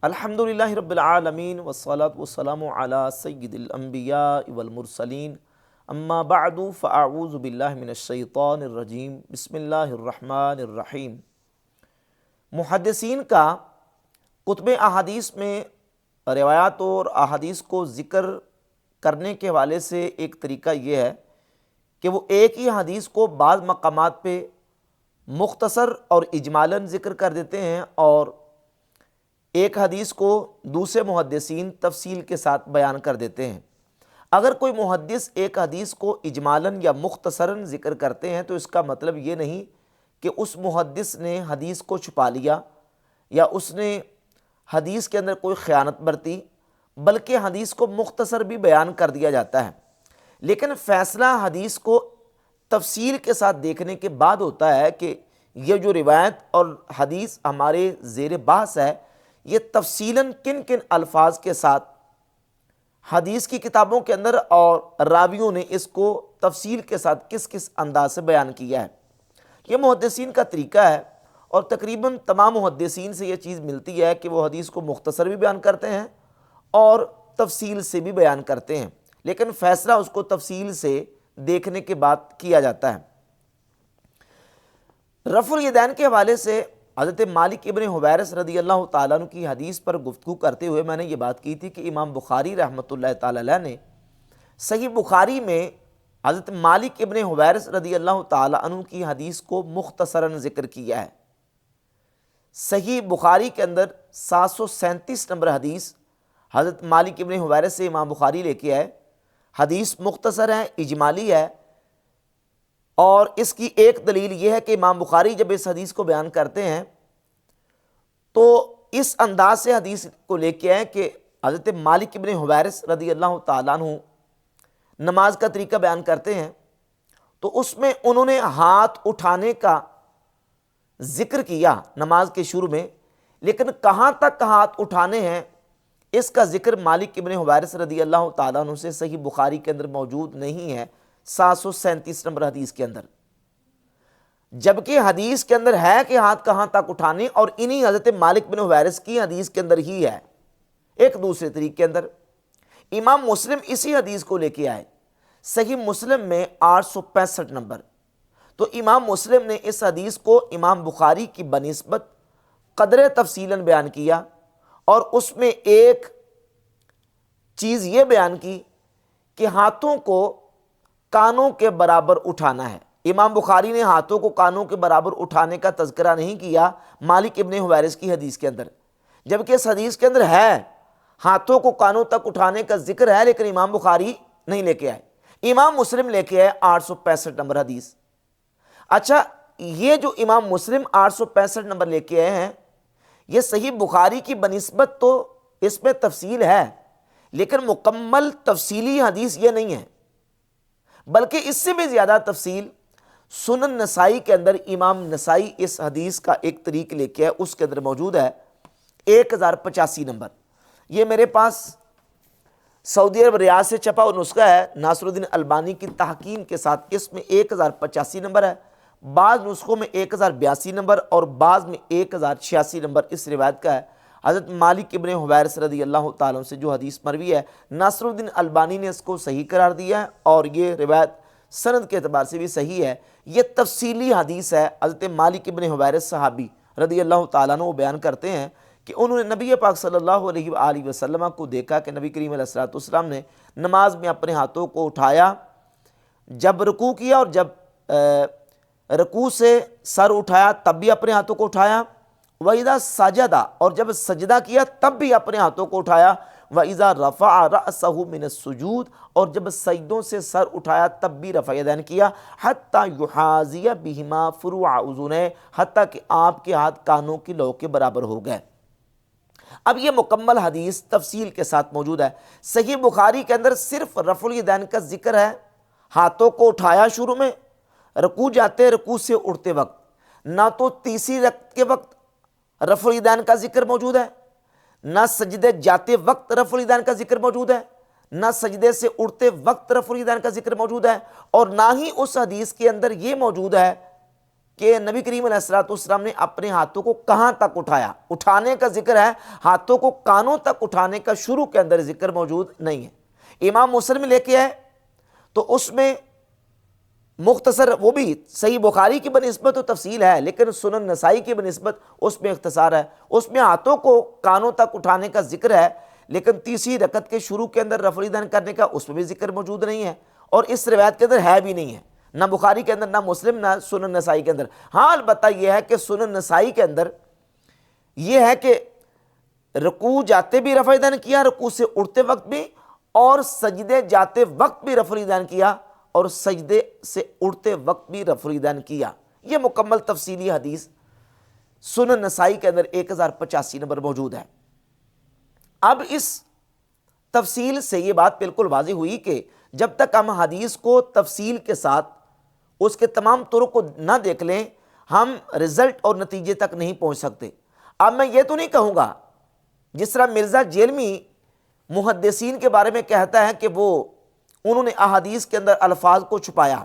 الحمدللہ رب العالمین والصلاة والسلام علی سید الانبیاء والمرسلین اما بعد فاعوذ باللہ من الشیطان الرجیم بسم اللہ الرحمن الرحیم۔ محدثین کا کتب احادیث میں روایات اور احادیث کو ذکر کرنے کے حوالے سے ایک طریقہ یہ ہے کہ وہ ایک ہی حدیث کو بعض مقامات پہ مختصر اور اجمالاً ذکر کر دیتے ہیں اور ایک حدیث کو دوسرے محدثین تفصیل کے ساتھ بیان کر دیتے ہیں۔ اگر کوئی محدث ایک حدیث کو اجمالاً یا مختصراً ذکر کرتے ہیں تو اس کا مطلب یہ نہیں کہ اس محدث نے حدیث کو چھپا لیا یا اس نے حدیث کے اندر کوئی خیانت برتی، بلکہ حدیث کو مختصر بھی بیان کر دیا جاتا ہے، لیکن فیصلہ حدیث کو تفصیل کے ساتھ دیکھنے کے بعد ہوتا ہے کہ یہ جو روایت اور حدیث ہمارے زیر بحث ہے یہ تفصیلاً کن کن الفاظ کے ساتھ حدیث کی کتابوں کے اندر اور راویوں نے اس کو تفصیل کے ساتھ کس کس انداز سے بیان کیا ہے۔ یہ محدثین کا طریقہ ہے اور تقریباً تمام محدثین سے یہ چیز ملتی ہے کہ وہ حدیث کو مختصر بھی بیان کرتے ہیں اور تفصیل سے بھی بیان کرتے ہیں، لیکن فیصلہ اس کو تفصیل سے دیکھنے کے بعد کیا جاتا ہے۔ رفع الیدین کے حوالے سے حضرت مالک ابن حویرث رضی اللہ تعالیٰ عنہ کی حدیث پر گفتگو کرتے ہوئے میں نے یہ بات کی تھی کہ امام بخاری رحمۃ اللہ تعالیٰ علیہ نے صحیح بخاری میں حضرت مالک ابن حویرث رضی اللہ تعالیٰ عنہ کی حدیث کو مختصراً ذکر کیا ہے۔ صحیح بخاری کے اندر 737 نمبر حدیث حضرت مالک ابن حویرث سے امام بخاری لے کے آئے۔ حدیث مختصر ہے، اجمالی ہے، اور اس کی ایک دلیل یہ ہے کہ امام بخاری جب اس حدیث کو بیان کرتے ہیں تو اس انداز سے حدیث کو لے کے آئے کہ حضرت مالک ابن حویرث رضی اللہ تعالیٰ عنہ نماز کا طریقہ بیان کرتے ہیں تو اس میں انہوں نے ہاتھ اٹھانے کا ذکر کیا نماز کے شروع میں، لیکن کہاں تک ہاتھ اٹھانے ہیں اس کا ذکر مالک ابن حویرث رضی اللہ تعالیٰ عنہ سے صحیح بخاری کے اندر موجود نہیں ہے 737 نمبر حدیث کے اندر، جبکہ حدیث کے اندر ہے کہ ہاتھ کہاں تک اٹھانے، اور انہی حضرت مالک بن حویرث کی حدیث کے اندر ہی ہے ایک دوسرے طریقے کے اندر۔ امام مسلم اسی حدیث کو لے کے آئے صحیح مسلم میں 865 نمبر، تو امام مسلم نے اس حدیث کو امام بخاری کی بنسبت قدر تفصیلاً بیان کیا اور اس میں ایک چیز یہ بیان کی کہ ہاتھوں کو کانوں کے برابر اٹھانا ہے۔ امام بخاری نے ہاتھوں کو کانوں کے برابر اٹھانے کا تذکرہ نہیں کیا مالک ابن حویرث کی حدیث کے اندر، جبکہ اس حدیث کے اندر ہے ہاتھوں کو کانوں تک اٹھانے کا ذکر ہے، لیکن امام بخاری نہیں لے کے آئے، امام مسلم لے کے آئے 865 نمبر حدیث۔ اچھا، یہ جو امام مسلم 865 نمبر لے کے آئے ہیں یہ صحیح بخاری کی بنسبت تو اس میں تفصیل ہے، لیکن مکمل تفصیلی حدیث یہ نہیں ہے، بلکہ اس سے بھی زیادہ تفصیل سنن نسائی کے اندر امام نسائی اس حدیث کا ایک طریق لے کے ہے، اس کے اندر موجود ہے 1085 نمبر۔ یہ میرے پاس سعودی عرب ریاض سے چھپا اور نسخہ ہے ناصر الدین البانی کی تحقیم کے ساتھ، اس میں 1085 نمبر ہے، بعض نسخوں میں 1082 نمبر اور بعض میں 1086 نمبر اس روایت کا ہے۔ حضرت مالک ابن حویرث رضی اللہ تعالیٰ عنہ سے جو حدیث مروی ہے ناصر الدین البانی نے اس کو صحیح قرار دیا ہے اور یہ روایت سند کے اعتبار سے بھی صحیح ہے۔ یہ تفصیلی حدیث ہے، حضرت مالک ابن حویرث صحابی رضی اللہ تعالیٰ عنہ وہ بیان کرتے ہیں کہ انہوں نے نبی پاک صلی اللہ علیہ وآلہ وسلم کو دیکھا کہ نبی کریم علیہ السلام نے نماز میں اپنے ہاتھوں کو اٹھایا جب رکوع کیا، اور جب رکوع سے سر اٹھایا تب بھی اپنے ہاتھوں کو اٹھایا، وَإِذَا سَجَدَ اور جب سجدہ کیا تب بھی اپنے ہاتھوں کو اٹھایا، وَإِذَا رَفَعَ رَأْسَهُ مِنَ السُّجُودِ اور جب سجدوں سے سر اٹھایا تب بھی رفع یدین کیا، حَتَّى يُحَاذِيَ بِهِمَا فُرُوعَ أُذُنَيْهِ حتیٰ کہ آپ کے ہاتھ کانوں کی لو کے برابر ہو گئے۔ اب یہ مکمل حدیث تفصیل کے ساتھ موجود ہے۔ صحیح بخاری کے اندر صرف رفع الیدین کا ذکر ہے، ہاتھوں کو اٹھایا شروع میں، رکوع جاتے رکوع سے اٹھتے وقت، نہ تو تیسری رکعت کے وقت رفع الیدین کا ذکر موجود ہے، نہ سجدے جاتے وقت رفع الیدین کا ذکر موجود ہے، نہ سجدے سے اٹھتے وقت رفع الیدین کا ذکر موجود ہے، اور نہ ہی اس حدیث کے اندر یہ موجود ہے کہ نبی کریم علیہ الصلوۃ والسلام نے اپنے ہاتھوں کو کہاں تک اٹھایا. اٹھانے کا ذکر ہے, ہاتھوں کو کانوں تک اٹھانے کا شروع کے اندر ذکر موجود نہیں ہے. امام مسلم لے کے آئے تو اس میں مختصر, وہ بھی صحیح بخاری کی بنسبت تو تفصیل ہے, لیکن سنن نسائی کی بنسبت اس میں اختصار ہے. اس میں ہاتھوں کو کانوں تک اٹھانے کا ذکر ہے, لیکن تیسری رکعت کے شروع کے اندر رفع الیدین کرنے کا اس میں بھی ذکر موجود نہیں ہے, اور اس روایت کے اندر ہے بھی نہیں ہے, نہ بخاری کے اندر, نہ مسلم, نہ سنن نسائی کے اندر. ہاں البتہ یہ ہے کہ سنن نسائی کے اندر یہ ہے کہ رکوع جاتے بھی رفع الیدین کیا, رکوع سے اٹھتے وقت بھی, اور سجدے جاتے وقت بھی رفع الیدین کیا, اور سجدے سے اٹھتے وقت بھی رفع الیدین کیا. یہ مکمل تفصیلی حدیث سنن نسائی کے اندر 1085 نمبر موجود ہے. اب اس تفصیل سے یہ بات بالکل واضح ہوئی کہ جب تک ہم حدیث کو تفصیل کے ساتھ اس کے تمام طرق کو نہ دیکھ لیں, ہم رزلٹ اور نتیجے تک نہیں پہنچ سکتے. اب میں یہ تو نہیں کہوں گا جس طرح مرزا جیلمی محدثین کے بارے میں کہتا ہے کہ وہ انہوں نے احادیث کے اندر الفاظ کو چھپایا.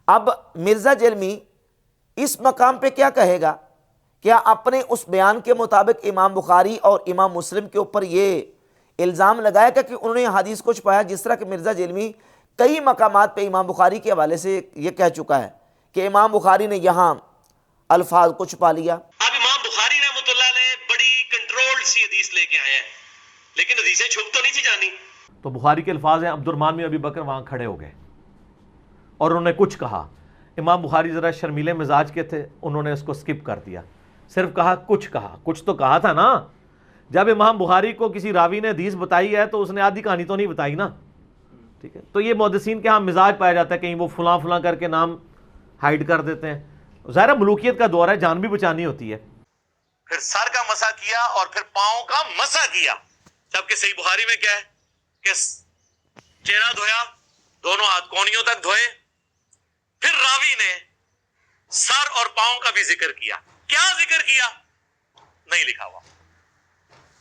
اب مرزا جیلمی اس مقام پہ کیا کہے گا؟ کیا اپنے اس بیان کے مطابق امام بخاری اور امام مسلم کے اوپر یہ الزام لگائے گا کہ انہوں نے حدیث کو چھپایا؟ جس طرح کہ مرزا جیلمی کئی مقامات پہ امام بخاری کے حوالے سے یہ کہہ چکا ہے کہ امام بخاری نے یہاں الفاظ کو چھپا لیا. اب امام بخاری رحمۃ اللہ نے بڑی کنٹرول سی حدیث لے کے آئے ہیں, لیکن حدیثیں چھپ تو نہیں تھی جانی. تو بخاری کے الفاظ ہیں, عبد الرحمن بن ابی بکر وہاں کھڑے ہو گئے اور انہوں نے کچھ کہا. امام بخاری ذرا شرمیلے مزاج کے تھے, انہوں نے اس کو سکپ کر دیا, صرف کہا کچھ تو کہا تھا نا. جب امام بخاری کو کسی راوی نے حدیث بتائی ہے تو اس نے آدھی کہانی تو نہیں بتائی نا, ٹھیک ہے. تو یہ محدثین کے ہاں مزاج پایا جاتا ہے, کہیں وہ فلاں فلاں کر کے نام ہائیڈ کر دیتے ہیں. ظاہر ملوکیت کا دور ہے, جان بھی بچانی ہوتی ہے. پھر سر کا مسح کیا اور پھر پاؤں کا مسح کیا, جبکہ صحیح بخاری میں کیا ہے کہ چہرہ دھویا, دونوں ہاتھ کونیوں تک دھوئے, پھر راوی نے سر اور پاؤں کا بھی ذکر کیا. کیا ذکر کیا نہیں لکھا ہوا.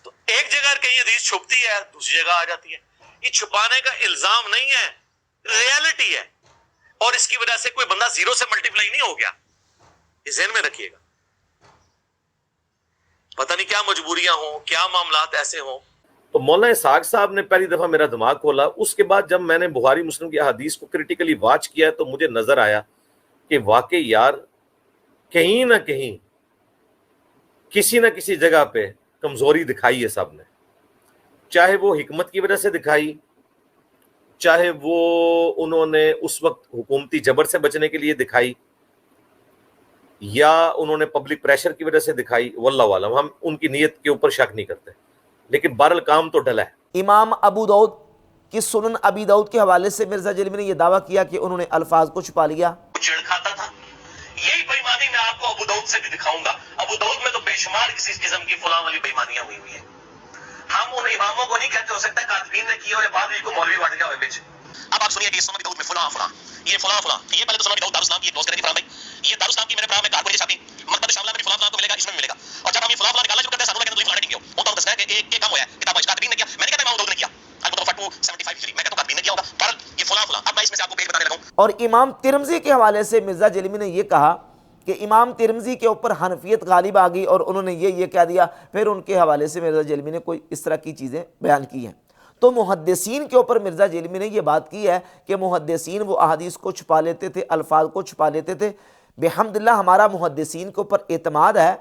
تو ایک جگہ کہیں حدیث چھپتی ہے, دوسری جگہ آ جاتی ہے. یہ چھپانے کا الزام نہیں ہے, ریالٹی ہے, اور اس کی وجہ سے کوئی بندہ زیرو سے ملٹیپلائی نہیں ہو گیا. یہ ذہن میں رکھیے گا. پتہ نہیں کیا مجبوریاں ہوں, کیا معاملات ایسے ہوں. تو مولانا اسحاق صاحب نے پہلی دفعہ میرا دماغ کھولا. اس کے بعد جب میں نے بخاری مسلم کی احادیث کو کریٹیکلی واچ کیا تو مجھے نظر آیا کہ واقعی یار کہیں نہ کہیں کسی نہ کسی جگہ پہ کمزوری دکھائی ہے سب نے, چاہے وہ حکمت کی وجہ سے دکھائی, چاہے وہ انہوں نے اس وقت حکومتی جبر سے بچنے کے لیے دکھائی, یا انہوں نے پبلک پریشر کی وجہ سے دکھائی. واللہ عالم, ہم ان کی نیت کے اوپر شک نہیں کرتے, لیکن بہرحال کام تو ڈلا ہے. امام ابو داؤد کی سنن ابی داؤد کے حوالے سے مرزا جیلمی نے یہ دعویٰ کیا کہ انہوں نے الفاظ کو چھپا لیا. چڑ کھاتا تھا. یہی بےمانی میں آپ کو ابو داؤد سے بھی دکھاؤں گا. ابو داؤد میں تو بے شمار کسی قسم کی فلاں والی بےمانیاں ہوئی ہیں. ہم ان اماموں کو نہیں کہتے, ہو سکتا ہے کاتبین نے کی اور بعد کو مولوی بن گیا ہوئے بیچ. اب آپ سنیے کہ سنن ابی داؤد میں فلاں فلاں, یہ فلاں فلاں, یہ پہلے تو سنن ابی داؤد دارالاسلام کی کلوز کریں گے فرام بھائی. یہ دارالاسلام کی میرے فرام میں کاربوریج چھاپی, مکتبۃ شاملہ میں فلاں فلاں کو ملے گا, اس میں ملے گا. اور جب ہم یہ فلاں فلاں نکالنا شروع کرتے ہیں سانوں لگے تو فلاں ڈنگ گیا وہ تو دستا ہے کہ ایک کم ہوا ہے کتاب کاتبین نے کیا. میں نہیں کہتا امام داؤد نے کیا, البتہ فتو 75 ہجری میں کہتا ہوں کاتبین نے کیا ہوگا. پر یہ فلاں فلاں, اب میں اس میں سے آپ کو پیج بتانے لگا ہوں. اور امام ترمذی کے حوالے سے مرزا جیلمی نے یہ کہا کہ امام ترمذی کے اوپر حنفیت غالب آ گئی اور انہوں نے یہ کہہ دیا. پھر ان کے حوالے سے مرزا جیلمی نے کوئی اس طرح کی چیزیں بیان کی ہیں. تو محدثین کے اوپر مرزا جیلمی نے یہ بات کی ہے کہ محدثین وہ احادیث کو چھپا لیتے تھے, الفاظ کو چھپا لیتے تھے. بحمداللہ ہمارا محدثین کے اوپر اعتماد ہے,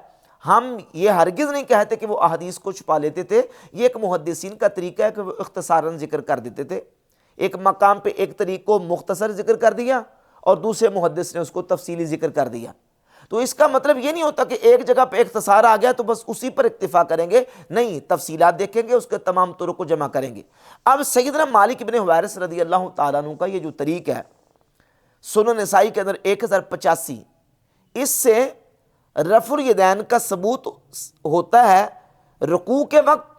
ہم یہ ہرگز نہیں کہتے کہ وہ احادیث کو چھپا لیتے تھے. یہ ایک محدثین کا طریقہ ہے کہ وہ اختصاراً ذکر کر دیتے تھے. ایک مقام پہ ایک طریق کو مختصر ذکر کر دیا اور دوسرے محدث نے اس کو تفصیلی ذکر کر دیا. تو اس کا مطلب یہ نہیں ہوتا کہ ایک جگہ پہ اختصار آ گیا تو بس اسی پر اکتفا کریں گے, نہیں, تفصیلات دیکھیں گے, اس کے تمام طرق کو جمع کریں گے. اب سیدنا مالک بن حویرث رضی اللہ تعالیٰ عنہ کا یہ جو طریق ہے سنن نسائی کے اندر 1085, اس سے رفع الیدین کا ثبوت ہوتا ہے رکوع کے وقت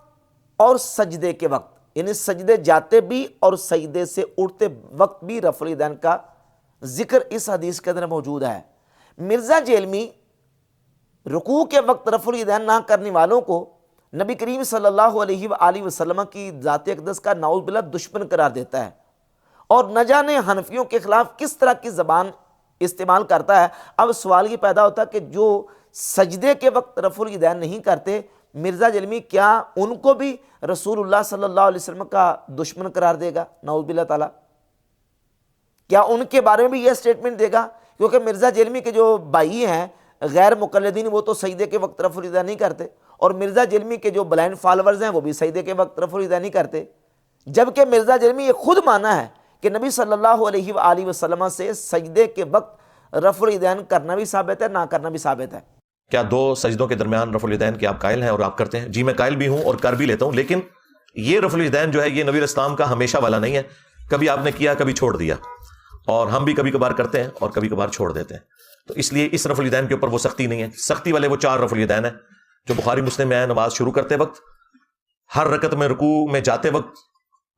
اور سجدے کے وقت, یعنی سجدے جاتے بھی اور سجدے سے اٹھتے وقت بھی رفع الیدین کا ذکر اس حدیث کے اندر موجود ہے. مرزا جیلمی رکوع کے وقت رفع الیدین نہ کرنے والوں کو نبی کریم صلی اللہ علیہ وآلہ وسلم کی ذات اقدس کا نعوذ باللہ دشمن قرار دیتا ہے, اور نہ جانے حنفیوں کے خلاف کس طرح کی زبان استعمال کرتا ہے۔ اب سوال یہ پیدا ہوتا ہے کہ جو سجدے کے وقت رفع الیدین نہیں کرتے، مرزا جلمی کیا ان کو بھی رسول اللہ صلی اللہ علیہ وسلم کا دشمن قرار دے گا؟ نعوذ باللہ تعالیٰ، کیا ان کے بارے میں بھی یہ سٹیٹمنٹ دے گا؟ کیونکہ مرزا جلمی کے جو بھائی ہیں غیر مقلدین وہ تو سجدے کے وقت رفع الیدین نہیں کرتے، اور مرزا جلمی کے جو بلائنڈ فالورز ہیں وہ بھی سجدے کے وقت رفع الیدین نہیں کرتے، جبکہ مرزا جلمی یہ خود مانا ہے کہ نبی صلی اللہ علیہ وآلہ وسلم سے سجدے کے وقت رفع الیدین کرنا بھی ثابت ہے، نہ کرنا بھی ثابت ہے۔ کیا دو سجدوں کے درمیان رفع الیدین کے آپ قائل ہیں اور آپ کرتے ہیں؟ جی میں قائل بھی ہوں اور کر بھی لیتا ہوں، لیکن یہ رفع الیدین جو ہے یہ نبی اسلام کا ہمیشہ والا نہیں ہے، کبھی آپ نے کیا کبھی چھوڑ دیا، اور ہم بھی کبھی کبھار کرتے ہیں اور کبھی کبھار چھوڑ دیتے ہیں، تو اس لیے اس رفع الیدین کے اوپر وہ سختی نہیں ہے۔ سختی والے وہ 4 رفع الیدین ہیں جو بخاری مسلم میں آئے، نماز شروع کرتے وقت، ہر رکعت میں رکوع میں جاتے وقت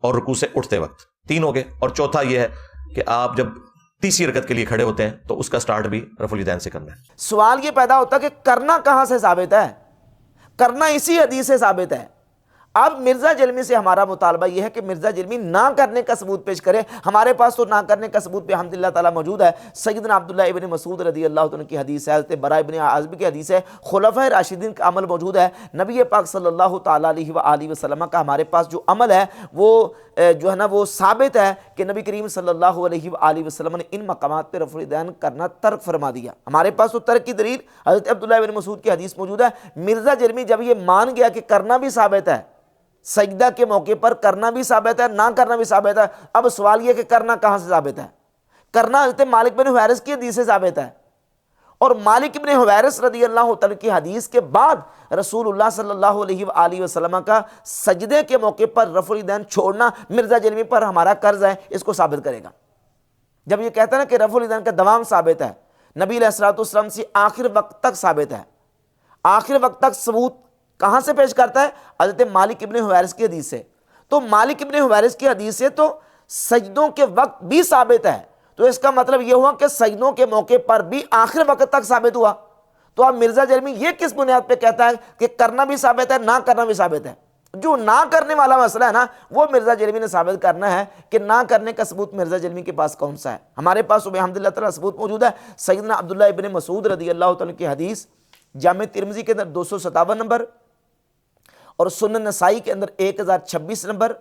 اور رکوع سے اٹھتے وقت، 3 ہو گئے، اور چوتھا یہ ہے کہ آپ جب تیسری رکعت کے لیے کھڑے ہوتے ہیں تو اس کا سٹارٹ بھی رفع الیدین سے کرنا ہے۔ سوال یہ پیدا ہوتا ہے کہ کرنا کہاں سے ثابت ہے؟ کرنا اسی حدیث سے ثابت ہے۔ اب مرزا جلمی سے ہمارا مطالبہ یہ ہے کہ مرزا جلمی نہ کرنے کا ثبوت پیش کرے۔ ہمارے پاس تو نہ کرنے کا ثبوت بھی الحمدللہ تعالیٰ موجود ہے۔ سیدنا عبداللہ ابن مسعود رضی اللہ عنہ کی حدیث ہے، حضرت براء ابن عازب کی حدیث ہے، خلفائے راشدین کا عمل موجود ہے، نبی پاک صلی اللہ تعالیٰ علیہ وآلہ وسلم کا ہمارے پاس جو عمل ہے وہ جو ہے نا وہ ثابت ہے کہ نبی کریم صلی اللہ علیہ وآلہ وسلم نے ان مقامات پہ رفع الیدین کرنا ترک فرما دیا۔ ہمارے پاس تو ترک کی دلیل حضرت عبداللہ ابن مسعود کی حدیث موجود ہے۔ مرزا جلمی جب یہ مان گیا کہ کرنا بھی ثابت ہے، سجدہ کے موقع پر کرنا بھی ثابت ہے، نہ کرنا بھی ثابت ہے، اب سوال یہ کہ کرنا کہاں سے ثابت ہے؟ کرنا حضرت مالک بن حویرث کی حدیث سے ثابت ہے، اور مالک بن حویرث رضی اللہ تعالیٰ کی حدیث کے بعد رسول اللہ صلی اللہ علیہ وآلہ وسلم کا سجدے کے موقع پر رفع الیدین چھوڑنا مرزا جلمی پر ہمارا قرض ہے، اس کو ثابت کرے گا۔ جب یہ کہتا ہے نا کہ رفع الیدین کا دوام ثابت ہے، نبی علیہ الصلوۃ والسلام سے آخر وقت تک ثابت ہے، آخر وقت تک ثبوت کہاں سے پیش کرتا ہے؟ حضرت مالک ابن حویرث کی حدیث سے۔ تو مالک ابن حویرث کی حدیث سے تو سجدوں کے وقت بھی ثابت ہے، تو اس کا مطلب یہ ہوا کہ سجدوں کے موقع پر بھی آخر وقت تک ثابت ہوا۔ تو اب مرزا جلمی یہ کس بنیاد پہ کہتا ہے کہ کرنا بھی ثابت ہے، نہ کرنا بھی ثابت ہے؟ جو نہ کرنے والا مسئلہ ہے نا وہ مرزا جلمی نے ثابت کرنا ہے کہ نہ کرنے کا ثبوت مرزا جلمی کے پاس کون سا ہے؟ ہمارے پاس الحمدللہ تعالیٰ ثبوت موجود ہے۔ سیدنا عبداللہ ابن مسعود رضی اللہ تعالیٰ کی حدیث جامع ترمذی کے اندر 257 نمبر اور سنن نسائی کے اندر 1026 نمبر،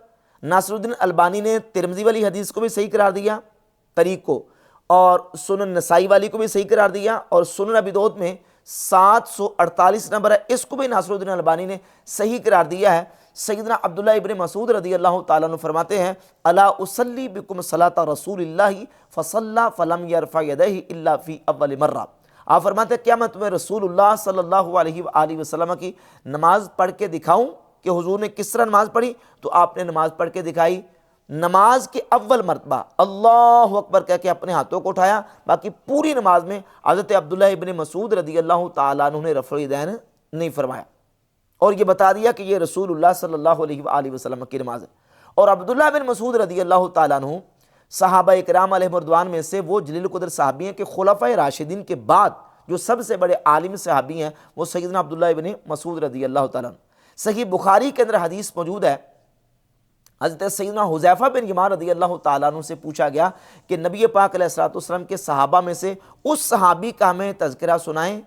ناصر الدین البانی نے ترمذی والی حدیث کو بھی صحیح قرار دیا طریق کو، اور سنن نسائی والی کو بھی صحیح قرار دیا، اور سنن ابی داؤد میں 748 نمبر ہے، اس کو بھی ناصر الدین البانی نے صحیح قرار دیا ہے۔ سیدنا عبداللہ ابن مسعود رضی اللہ تعالیٰ عنہ فرماتے ہیں الا اصلی بکم صلاۃ رسول اللہ فصلی فلم یرفع یدیہ الا فی اول مرہ۔ آپ فرماتے ہیں کیا میں تمہیں رسول اللہ صلی اللہ علیہ وآلہ وسلم کی نماز پڑھ کے دکھاؤں کہ حضور نے کس طرح نماز پڑھی؟ تو آپ نے نماز پڑھ کے دکھائی، نماز کے اول مرتبہ اللہ اکبر کہہ کے اپنے ہاتھوں کو اٹھایا، باقی پوری نماز میں حضرت عبداللہ ابن مسعود رضی اللہ تعالیٰ عنہ نے رفع الیدین نہیں فرمایا، اور یہ بتا دیا کہ یہ رسول اللہ صلی اللہ علیہ وآلہ وسلم کی نماز ہے۔ اور عبداللہ بن مسعود رضی اللہ تعالیٰ عنہ صحابہ اکرام علیہ رضوان میں سے وہ جلیل القدر صحابی ہیں کہ خلفائے راشدین کے بعد جو سب سے بڑے عالم صحابی ہیں وہ سیدنا عبداللہ ابن مسعود رضی اللہ تعالیٰ عنہ۔ صحیح بخاری کے اندر حدیث موجود ہے، حضرت سیدنا حذیفہ بن یمان رضی اللہ تعالیٰ عنہ سے پوچھا گیا کہ نبی پاک علیہ الصلوۃ والسلام کے صحابہ میں سے اس صحابی کا ہمیں تذکرہ سنائیں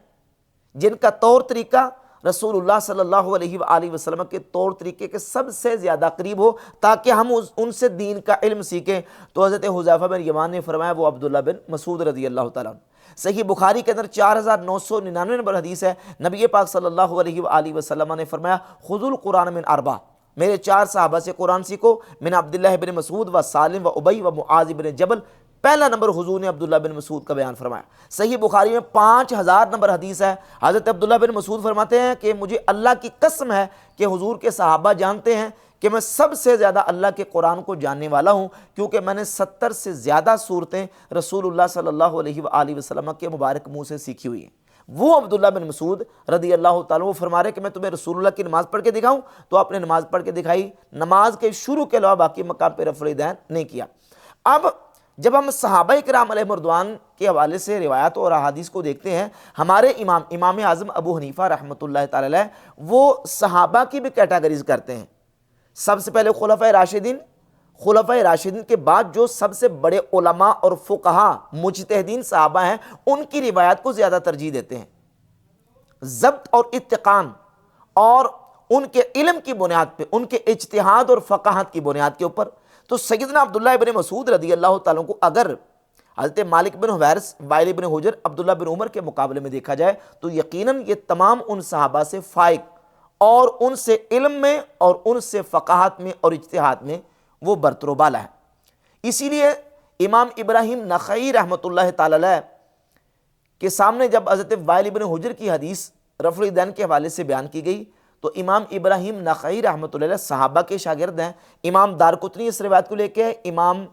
جن کا طور طریقہ رسول اللہ صلی اللہ علیہ وآلہ وسلم کے طور طریقے کے سب سے زیادہ قریب ہو تاکہ ہم ان سے دین کا علم سیکھیں۔ تو حضرت حذیفہ بن یمان نے فرمایا وہ عبداللہ بن مسعود رضی اللہ تعالیٰ عنہ۔ صحیح بخاری کے اندر 4999 نمبر حدیث ہے، نبی پاک صلی اللہ علیہ وآلہ وسلم نے فرمایا خذوا القرآن من اربع، میرے 4 صحابہ سے قرآن سیکھو، من عبداللہ بن مسعود و سالم و ابی و معاذ بن جبل۔ پہلا نمبر حضور نے عبداللہ بن مسعود کا بیان فرمایا۔ صحیح بخاری میں 5000 نمبر حدیث ہے، حضرت عبداللہ بن مسعود فرماتے ہیں کہ مجھے اللہ کی قسم ہے کہ حضور کے صحابہ جانتے ہیں کہ میں سب سے زیادہ اللہ کے قرآن کو جاننے والا ہوں، کیونکہ میں نے 70 سے زیادہ صورتیں رسول اللہ صلی اللہ علیہ وآلہ وسلم کے مبارک منہ سے سیکھی ہوئی ہیں۔ وہ عبداللہ بن مسعود رضی اللہ تعالیٰ وہ فرما رہے کہ میں تمہیں رسول اللہ کی نماز پڑھ کے دکھاؤں، تو آپ نے نماز پڑھ کے دکھائی، نماز کے شروع کے علاوہ باقی مقام پہ رفع الیدین نہیں کیا۔ اب جب ہم صحابہ کرام علیہ رضوان کے حوالے سے روایات اور احادیث کو دیکھتے ہیں، ہمارے امام اعظم ابو حنیفہ رحمۃ اللہ تعالی علیہ وہ صحابہ کی بھی کیٹاگریز کرتے ہیں۔ سب سے پہلے خلفائے راشدین، خلفائے راشدین کے بعد جو سب سے بڑے علماء اور فقہا مجتہدین صحابہ ہیں ان کی روایات کو زیادہ ترجیح دیتے ہیں، ضبط اور اتقان اور ان کے علم کی بنیاد پہ، ان کے اجتہاد اور فقاہت کی بنیاد کے اوپر۔ تو سیدنا عبداللہ ابن مسعود رضی اللہ تعالیٰ کو اگر حضرت مالک بن حویرث، وائل بن حجر، عبداللہ بن عمر کے مقابلے میں دیکھا جائے تو یقیناً یہ تمام ان صحابہ سے فائق اور ان سے علم میں اور ان سے فقاہت میں اور اجتہاد میں وہ برتر و بالا ہے۔ اسی لیے امام ابراہیم نخعی رحمۃ اللہ تعالی علیہ کے سامنے جب حضرت وائل بن حجر کی حدیث رفع الیدین کے حوالے سے بیان کی گئی تو امام ابراہیم نخعی رحمۃ اللہ علیہ صحابہ کے شاگرد ہیں۔ امام دارقطنی اس روایت کو لے کے، امام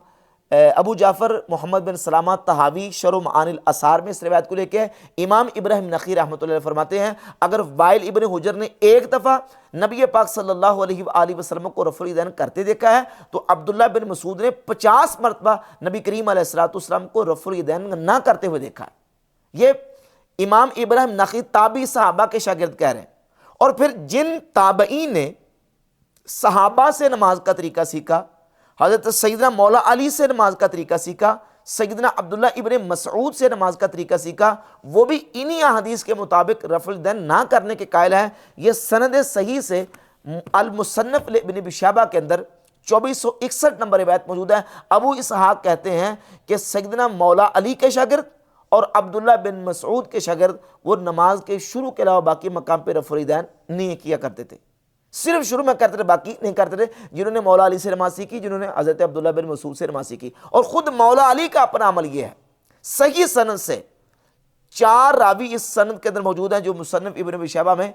ابو جعفر محمد بن سلامہ طحاوی شرح معانی الاثار میں اس روایت کو لے کے، امام ابراہیم نخعی رحمۃ اللہ علیہ فرماتے ہیں اگر وائل ابن حجر نے ایک دفعہ نبی پاک صلی اللہ علیہ وآلہ وسلم کو رفع الیدین کرتے دیکھا ہے تو عبداللہ بن مسعود نے 50 مرتبہ نبی کریم علیہ السلام کو رفع الیدین نہ کرتے ہوئے دیکھا ہے۔ یہ امام ابراہیم نخعی تابعی صحابہ کے شاگرد کہہ رہے ہیں۔ اور پھر جن تابعین نے صحابہ سے نماز کا طریقہ سیکھا، حضرت سیدنا مولا علی سے نماز کا طریقہ سیکھا، سیدنا عبداللہ ابن مسعود سے نماز کا طریقہ سیکھا، وہ بھی انہی احادیث کے مطابق رفع الیدین نہ کرنے کے قائل ہیں۔ یہ سند صحیح سے المصنف لابن ابی شیبہ کے اندر 2461 نمبر روایت موجود ہے۔ ابو اسحاق کہتے ہیں کہ سیدنا مولا علی کے شاگرد اور عبداللہ بن مسعود کے شاگرد وہ نماز کے شروع کے علاوہ باقی مقام پہ رفع الیدین نہیں کیا کرتے تھے، صرف شروع میں کرتے تھے، باقی نہیں کرتے تھے۔ جنہوں نے مولا علی سے نماز سیکھی، جنہوں نے حضرت عبداللہ بن مسعود سے نماز سیکھی، اور خود مولا علی کا اپنا عمل یہ ہے۔ صحیح سند سے 4 راوی اس سند کے اندر موجود ہیں جو مصنف ابن ابی شیبہ میں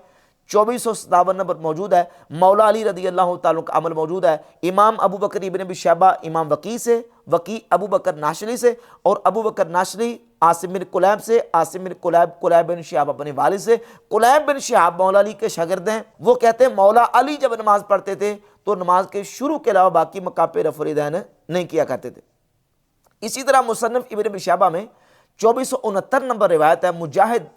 2457 نمبر موجود ہے۔ مولا علی رضی اللہ تعالیٰ کا عمل موجود ہے۔ امام ابو بکر ابن ابی شیبہ امام وقی سے، وقی ابو بکر ناشری سے، اور ابو بکر ناشری عاصم بن کلیب سے، عاصم بن کلیب بن شہاب اپنے والد سے۔ کلیب بن شہاب مولا علی کے شاگرد ہیں۔ وہ کہتے ہیں مولا علی جب نماز پڑھتے تھے تو نماز کے شروع کے علاوہ باقی مقام پہ رفع الیدین نہیں کیا کرتے تھے۔ اسی طرح مصنف ابن ابی شیبہ میں 2469 نمبر روایت ہے، مجاہد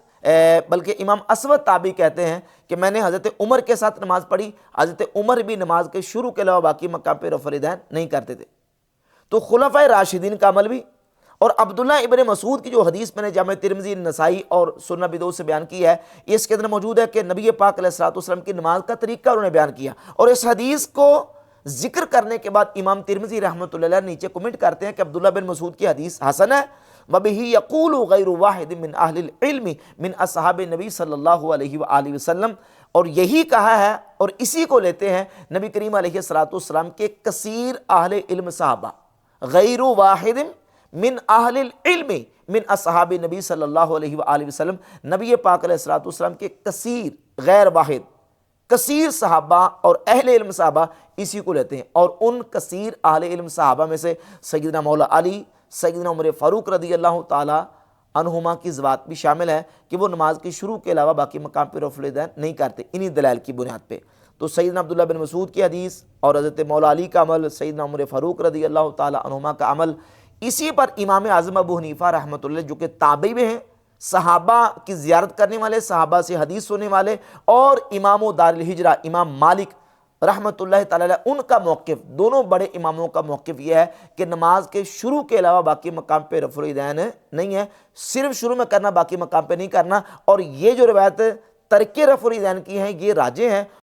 بلکہ امام اسود تابعی کہتے ہیں کہ میں نے حضرت عمر کے ساتھ نماز پڑھی، حضرت عمر بھی نماز کے شروع کے علاوہ باقی مقام پہ رفع الیدین نہیں کرتے تھے۔ تو خلفائے راشدین کا عمل بھی، اور عبداللہ ابن مسعود کی جو حدیث میں نے جامع ترمذی، نسائی اور سنن ابی داؤد سے بیان کی ہے، اس کے اندر موجود ہے کہ نبی پاک علیہ السلام کی نماز کا طریقہ انہوں نے بیان کیا، اور اس حدیث کو ذکر کرنے کے بعد امام ترمذی رحمۃ اللہ علیہ نیچے کمنٹ کرتے ہیں کہ عبداللہ بن مسعود کی حدیث حسن ہے، وَبِهِ يَقُولُ غَيْرُ وَاحِدٍ مِّنْ أَهْلِ الْعِلْمِ مِنْ أَصْحَابِ النَّبِي صلی اللہ علیہ وآلہ وسلم، اور یہی کہا ہے اور اسی کو لیتے ہیں نبی کریم علیہ السلام کے کثیر اہل علم صحابہ، غیر واحد من اہل العلم من اصحاب نبی صلی اللہ علیہ وآلہ وسلم، نبی پاک علیہ السلام کے کثیر، غیر واحد، کثیر صحابہ اور اہل علم صحابہ اسی کو لیتے ہیں۔ اور ان کثیر اہل علم صحابہ میں سے سیدنا مولا علی، سیدنا عمر فاروق رضی اللہ تعالی عنہما کی ذات بھی شامل ہے کہ وہ نماز کے شروع کے علاوہ باقی مقام پہ رفع الیدین نہیں کرتے، انہی دلائل کی بنیاد پہ۔ تو سیدنا عبداللہ بن مسعود کی حدیث اور حضرت مولا علی کا عمل، سیدنا عمر فاروق رضی اللہ تعالی عنہما کا عمل، اسی پر امام اعظم ابو حنیفہ رحمۃ اللہ جو کہ تابعی میں ہیں، صحابہ کی زیارت کرنے والے، صحابہ سے حدیث سننے والے، اور امام و دار الہجرہ امام مالک رحمۃ اللہ تعالی علیہ، ان کا موقف، دونوں بڑے اماموں کا موقف یہ ہے کہ نماز کے شروع کے علاوہ باقی مقام پہ رفع الیدین نہیں ہے، صرف شروع میں کرنا، باقی مقام پہ نہیں کرنا۔ اور یہ جو روایت ترک رفع الیدین کی ہیں یہ راجح ہیں،